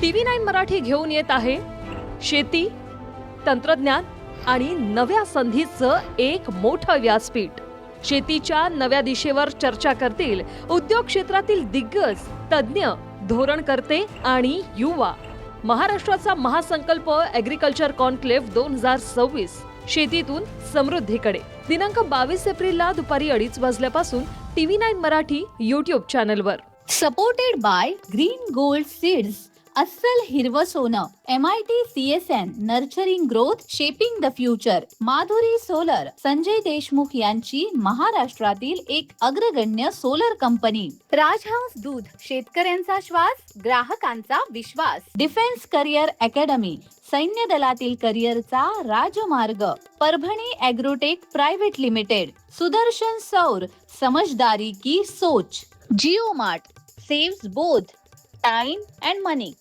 TV9 Marathi घेऊन येत आहे शेती, तंत्रज्ञान आणि नव्या संधीचं एक मोठं व्यासपीठ. शेतीच्या नव्या दिशेवर चर्चा करतील उद्योग क्षेत्रातील दिग्गज, तज्ज्ञ, धोरणकर्ते आणि युवा. महाराष्ट्राचा महासंकल्प ॲग्रिकल्चर कॉन्क्लेव्ह 2026 शेतीतून समृद्धीकडे. दिनांक 22 एप्रिलला दुपारी 2:30 वाजल्यापासून TV9 मराठी YouTube चॅनलवर. Supported by green gold seeds, अस्सल हिरवं सोनं, MIT CSN, nurturing growth, shaping the future, Madhuri solar, Sanjay Deshmukh यांची महाराष्ट्रातील एक अग्रगण्य सोलर कंपनी, राजहंस दूध, शेतकऱ्यांचा श्वास, ग्राहकांचा विश्वास, डिफेन्स करिअर अकॅडमी, सैन्य दलातील करिअरचा राजमार्ग, Parbhani agrotech private limited, Sudarshan सौर, समझदारी की सोच, Jio mart, saves both time and money.